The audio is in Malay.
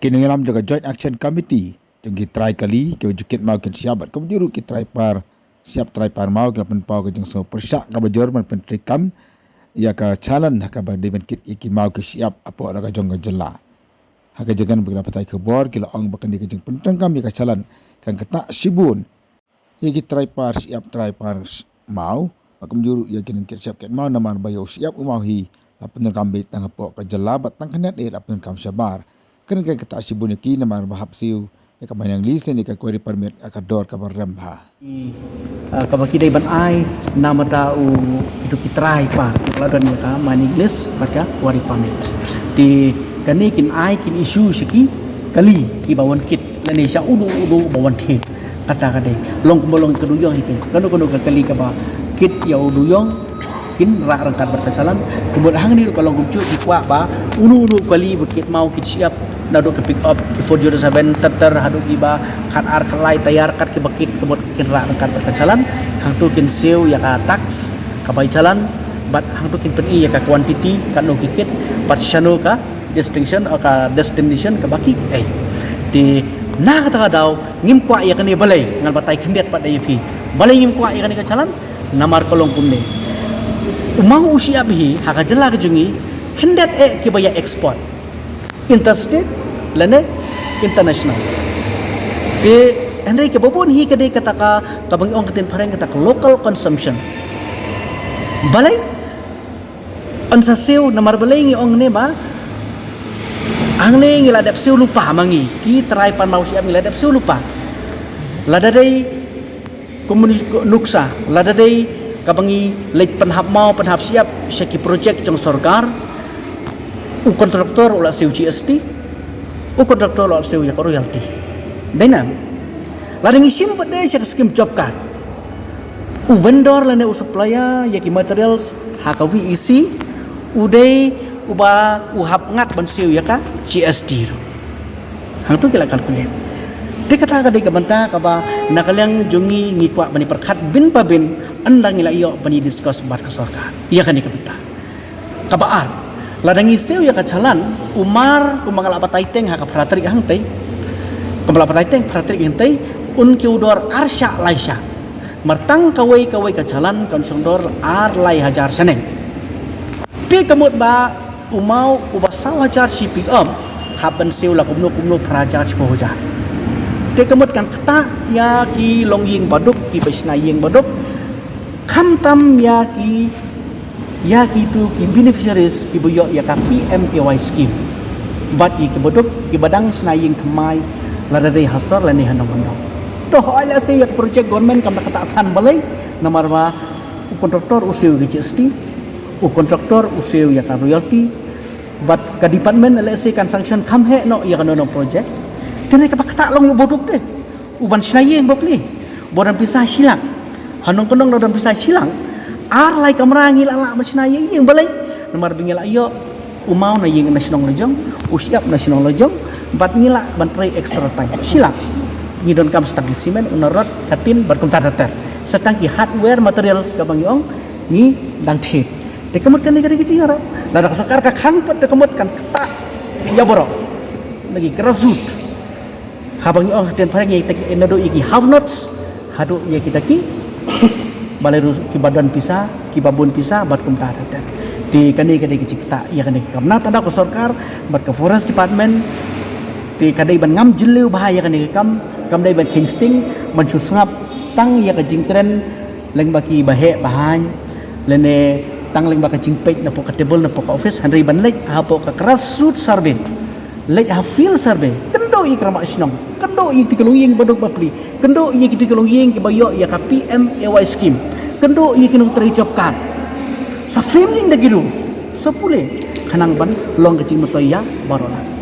Kiningiram jaga Joint Action Committee jengki try kali ke jukit mau ke siabat ke juru ki try par siap try par mau ke penpau ke jeng so persyak ka bajor man pentrikam ya ka calan ka badi ben kit iki mau ke siap apa ada jong jela haka jangan beberapa tai ke bor kila ong bakan di ke jeng pentengkam ya ka calan kan ketak sibun iki try par siap try par mau akum juru ya kinin kit siap ket mau namar bayo siap umau hi lapen kam bit tang apa ka jela bat tang kanet lapen kam sabar kan kai ketak sibun iki namar bahap siu ya kabayang lisen ni ka query permit akador ka barambha kabaki dai ban ai nama tau itu kitrai pa ladon ka maniglis maka query permit di kani kin ai kin issue siki kali ki bawon kit lani sya udu bawon kit kata kadai long bolong keduyong itu kanu ka kali ka ba kit ya uduyong kin ra rangkat berkecalan kemudian hang ni kalau gumcu ikwa ba unu kali berkit mau kit siap naduk ke pick up ke Ford 07 ter haduk iba kan ar kelai tayar kat ke bakit kemut kin ra rangkat berkecalan hang tu kin seu ya ka tax ka bai jalan bat hang tu kin peni ya ka quantity kan no kikit pat shano ka distinction ka destination ka baki di na kata daw ngim kwa ya kani balai ngal batai kendet pat dai pi balai ngim kwa ya kani ka jalan namar kolong punde umang usia bihi haka jela ke jungi kendet ke baya export interstate lane international ke Henry ke bobon hi kedai kataka kabang ong katin pareng kataka local consumption balai ansa seu namar balai ngi ong ne ba ang ne ngi ladap seu lupa mangi ki try pan mau siap ngi ladap seu lupa ladadai komunis nuksa ladadai kabangi leit penhap mau penhap siap syaki projek jong sorgar u kontraktor ulah seu GST u kontraktor ulah seu ya royalty denam ladang isim pada syak skim job card u vendor lane u supplier yaki materials haka VEC udai uba u hap ngat ban seu ya ka GST hang tu kila kalkulat dikata ka dei kabanta ka ba nakalang jungi ngikwa bani perkhat bin pa bin andang ila iyo bani discuss bat ka sorka iya kan ikabanta kabaar ladang iseu ya kacalan umar kumangala pataiteng haka pratrik hangtei kumangala pataiteng pratrik hangtei un kiudor arsya laisya martang kawai kacalan konsondor ar lai hajar saneng ti kamut ba umau ubasaw hajar shipping haban seu la kumno prajar spoja ti kamut kan kata ya ki longying baduk ki besna ying baduk kamtam ya ki tu ki beneficiaries ki buyo ya ka PMAY scheme bat ki bodok ki badang snaying thamai ladai hasar lani hanong to ala se yak project government kam kata athan balai namar ba kontraktor useu GST u kontraktor useu ya ka royalty bat ka department ala se kan sanction kham he no ya kan no project tene ka kata long yu bodok de uban snaying bapli bodan pisah silang hanong konong dan pisah silang ar lai kamera ngila macna yang balai nomor bingil ayo umau na yang national lejong usiap national lejong bat ngila bantrai extra time silap ni don kam establishment unorot katin berkum tatater setangki hardware materials kabang yong ni dang thit te kamut kan ni kiti yara la sakar ka khang pat te kamut kan ta ya boro lagi kerasut habang yong ten pareng ye tek enodo iki have notes hadu ye kita ki balai ki badan pisah ki babun pisah bat kum ta di kani kicikta ya kani kamna tanda ko sarkar bat ka forest department di kadai ban ngam jileu bahaya kani kam dai ban kingsting ban susngap tang ya ka jingkren leng baki bahe bahan lene tang leng baka jingpek na po ka table na po ka office handai ban lek ha po ka krasut sarbe lek ha feel sarbe kendo i krama isnong kendo i tikalunging badok bapli kendo i tikalunging ki bayo ya ka PMAY scheme kendo i kinung teri job card sa family nda gidu sa pule kanang ban long kecing motoya barola